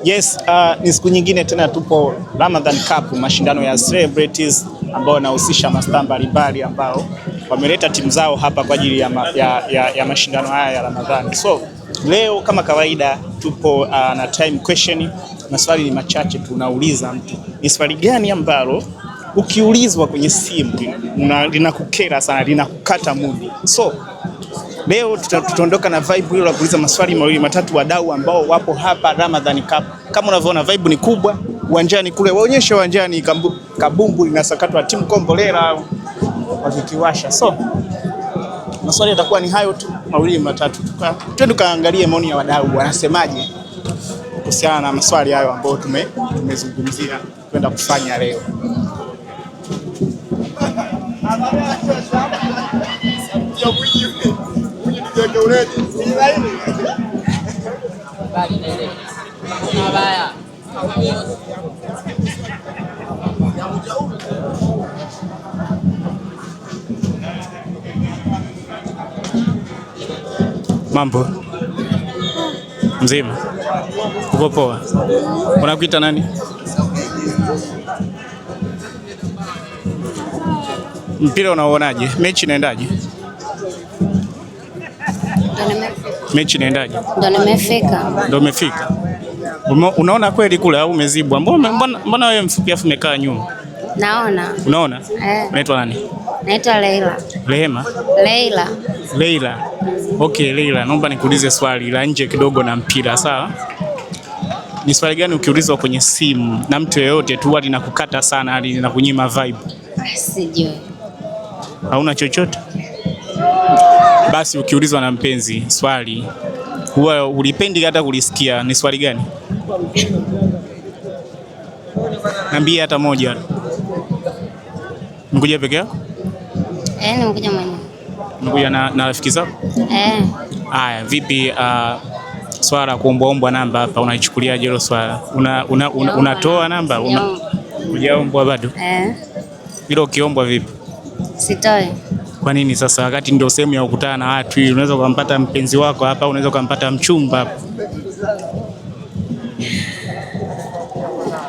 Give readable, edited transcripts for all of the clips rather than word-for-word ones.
Yes, ni siku nyingine tena tupo Ramadan Cup, mashindano ya celebrities ambao yanahusisha mastaa mbalimbali ambao wameleta timu zao hapa kwa ajili ya mashindano haya ya Ramadhani. So leo kama kawaida tupo na time question. Maswali ni machache tunauliza mtu. Ni swali gani ambalo ukiulizwa kwenye simu linakukera sana, linakukata mood? So leo tutaondoka na vibe hilo la kuuliza maswali mawili matatu wadau ambao wapo hapa Ramadan Cup. Kama unavyoona vibe ni kubwa, uwanjani kule waonyeshe uwanjani kabumbu linasakatwa timu Kombolela wakikiwasha. So maswali yatakuwa ni hayo tu mawili matatu. Twende tukaangalie maoni ya wadau wanasemaje kuhusiana na maswali hayo ambayo tumezungumzia kwenda kufanya leo. Mambo mzima, uko poa? Unakuita nani? Mpira unaonaje? Mechi inaendaje? Mechi inaendaje? Ndio umefika. Unaona kweli kule au umezibwa? Mbona wewe mfupi afu umekaa nyuma? Naona. Unaona? Unaitwa nani? Naitwa Leila. Rehema? Leila. Okay, Leila, naomba nikuulize swali la nje kidogo na mpira, sawa? Ni swali gani ukiulizwa kwenye simu na mtu yeyote tu hadi linakukata sana, hadi linakunyima vibe? Sijui. Hauna chochote? Basi ukiulizwa na mpenzi swali huwa ulipendi hata kulisikia, ni swali gani? Niambie hata moja. Mkuja peke yako? Nimekuja mwenyewe. Mkuja na rafiki zako? Haya, vipi swala kuomba namba hapa unaichukuliaje hilo swala? Unatoa namba? Hujaombwa bado? Hilo ukiombwa vipi? Sitoi. Kwa nini sasa, wakati ndio sehemu ya kukutana na watu? Unaweza kumpata mpenzi wako hapa, unaweza kumpata mchumba hapa.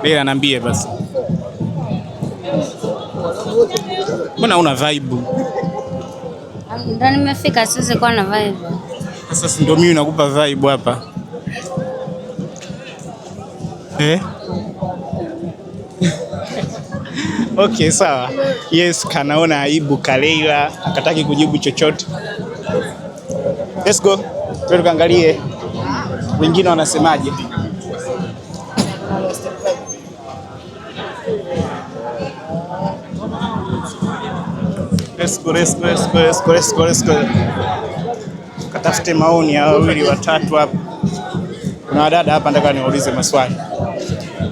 Leo niambie basi. Mbona una vibe? Ndio nimefika, siwezi kuwa na vibe. Sasa ndio mimi nakupa vibe hapa. Okay, sawa. Yes, kanaona aibu Leila, akataki kujibu chochote. Let's go. Twende kaangalie wengine wanasemaje. Let's go. Katafute maoni ya wawili watatu hapa. Kuna wadada hapa nataka niwaulize maswali.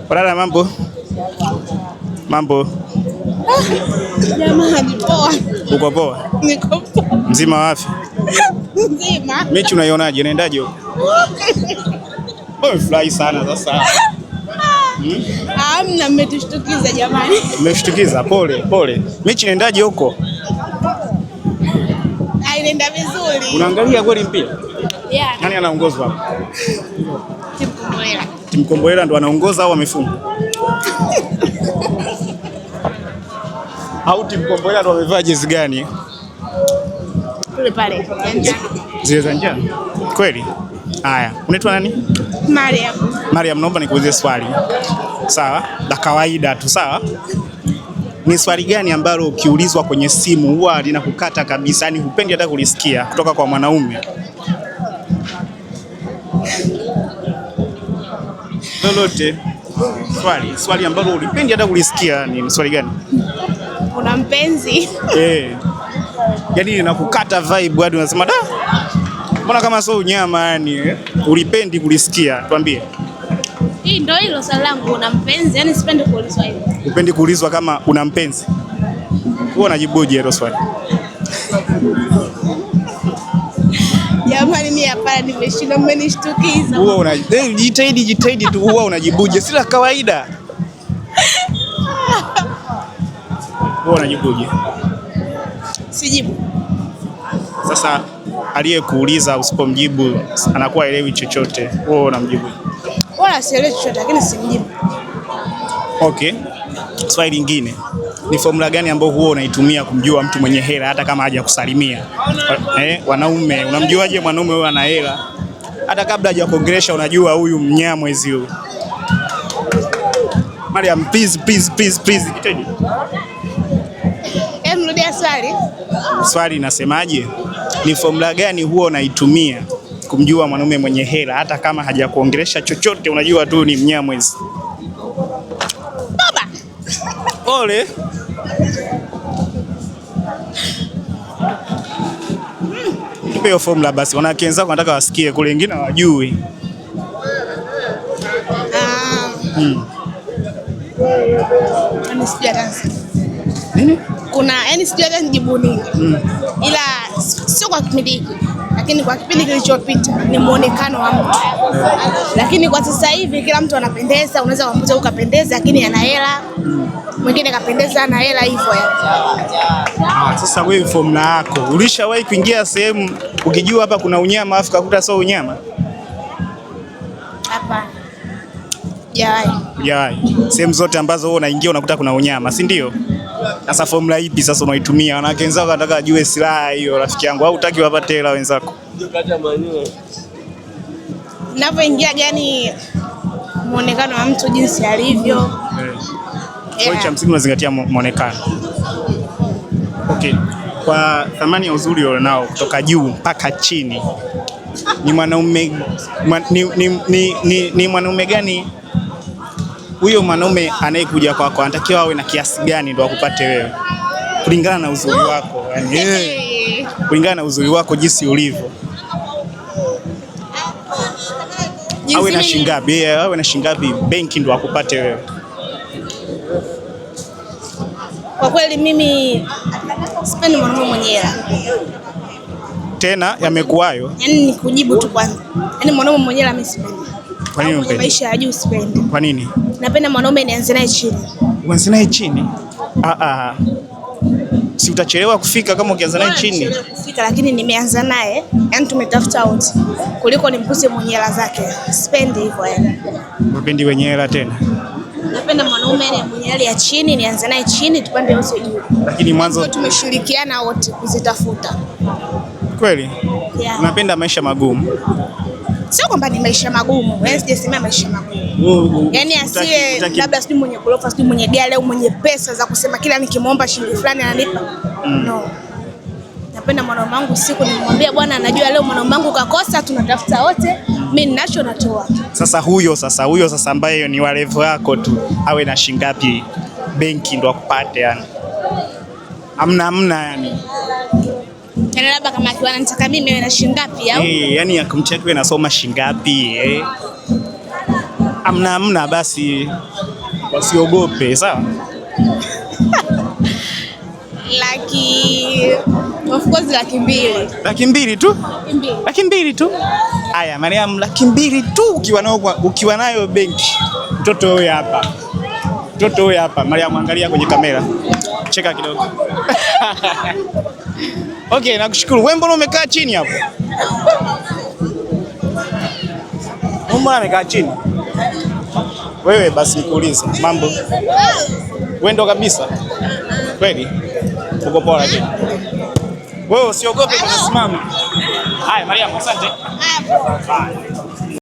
Wadada, mambo? Jamani, poa. Uko poa? Niko poa. Mzima wa afya? Mzima. Mechi unaionaje? Inaendaje huko? Fly sana sasa. Hamna, mmetushtukiza jamani. Mmeshtukiza? Pole. Mechi inaendaje huko? Inaenda vizuri. Unaangalia kweli mpira? Yeah. Nani anaongozwa hapa? Timu Kombolela. Timu Kombolela ndo anaongoza au wamefunga? Au timu Kombolela ndo wamevaa jezi gani? Kule pale. Zile za njano. Kweli? Haya, unaitwa nani? Mariam, naomba nikuulize swali. Sawa? La kawaida tu, sawa? Ni swali gani ambalo ukiulizwa kwenye simu huwa linakukata kabisa, yani hupendi hata kulisikia kutoka kwa mwanaume? Lolote. Swali ambalo ulipendi hata kulisikia ni swali gani? Una mpenzi? Yaani linakukata vibe hadi unasema da. Mbona kama sio unyama yani, ulipendi kulisikia? Tuambie. Hii ndio hilo swali langu, una mpenzi? Yaani sipendi kuulizwa hivyo. Upendi kuulizwa kama una mpenzi? Wewe unajibuje hilo swali? Jamani, mimi hapa nimeshinda, mmenishtukiza. Wewe jitahidi tu, wewe unajibuje? Si la kawaida. Wewe unajibuje? Sijibu. Sasa aliyekuuliza usipomjibu anakuwa elewi chochote, wewe unamjibu. bora asielewe chochote lakini simjibu. Okay. Swali lingine. Ni formula gani ambayo huwa unaitumia kumjua mtu mwenye hela hata kama hajakusalimia? Wanaume, unamjuaje mwanaume huyo ana hela? Hata kabla hajakuongelesha unajua huyu mnyamwezi huyu. Mariam, please. Kiteje? Mrudia swali. Swali inasemaje? Ni formula gani huwa unaitumia kumjua mwanaume mwenye hela hata kama hajakuongelesha chochote unajua tu ni mnyamwezi? Baba. Ole. Nipe hiyo formula basi. Wanawake wenzako wanataka wasikie kule, wengine hawajui. Nini? Yani sijui hata nijibu nini. Ila sio kwa kipindi hiki, lakini kwa kipindi kilichopita ni muonekano wa mtu. Lakini kwa sasa hivi kila mtu anapendeza, unaweza kumkuta ukapendeza lakini ana hela. Mwingine kapendeza ana hela hivyo ya. Sasa wewe formula yako, ulishawahi kuingia sehemu ukijua hapa kuna unyama afu kakuta sio unyama? Hapana. Hujawahi. Sehemu zote ambazo wewe unaingia unakuta kuna unyama, si ndio? Sasa formula ipi sasa unaitumia? Wanawake wenzako wanataka ajue silaha hiyo, rafiki yangu, au hutaki wapate hela wenzako? Ninapoingia yani muonekano wa mtu jinsi alivyo. Kwa cha msingi unazingatia muonekano. Okay. Kwa thamani ya uzuri ulionao kutoka juu mpaka chini, ni mwanaume ni mwanaume gani huyo mwanaume anayekuja kwako anatakiwa awe na kiasi gani ndo akupate wewe? Kulingana na uzuri wako, yani kulingana na uzuri wako jinsi ulivyo. Awe na shingapi? Awe na shingapi benki ndo akupate wewe? Kwa kweli mimi sipendi mwanaume mwenye hela. Tena yamekuayo? Yaani nikujibu tu kwanza. Yaani mwanaume mwenye hela mimi sipendi. Kwa nini unapendi? Maisha ya juu sipendi. Kwa nini? Napenda mwanaume nianze naye chini. Uanze naye chini? Si utachelewa kufika kama ukianza naye chini? Utachelewa kufika lakini nimeanza naye, yaani tumetafuta wote. Kuliko nimkuse mwenye hela zake. Sipendi hivyo yani. Unapendi wenye hela tena? Napenda mwanaume mwenye hela ya chini, nianze naye chini tupande wote juu. Lakini mwanzo tumeshirikiana wote kuzitafuta. Kweli? Yeah. Unapenda maisha magumu? Sio kwamba ni maisha magumu, yaani sijasemea maisha magumu. Yaani asiye labda sijui mwenye gorofa, sijui mwenye gari au mwenye pesa za kusema kila nikimwomba shilingi fulani ananipa. No. Napenda mwanaume wangu siku nimwambia bwana anajua leo mwanaume wangu kakosa tunatafuta wote, mimi ninacho natoa. Sasa huyo ambaye ni wa level yako tu awe na shingapi benki ndo akupate yani? Amna yani. Yaani labda kama akiwa anataka mimi awe na shingapi au? Yani akumcheki nasoma shingapi Amna basi wasiogope, sawa? Of course 200,000. 200,000 tu? 200,000 tu? Haya Mariam, 200,000 tu ukiwa nayo benki. Mtoto huyu hapa. Mariam, angalia kwenye kamera. Cheka kidogo. Okay, nakushukuru. Wewe mbona umekaa chini hapo? Mbona umekaa chini? Wewe basi nikuulize, mambo? Wewe ndo kabisa? Kweli? Uko poa lakini. Wewe usiogope kusimama. Haya Mariam, asante.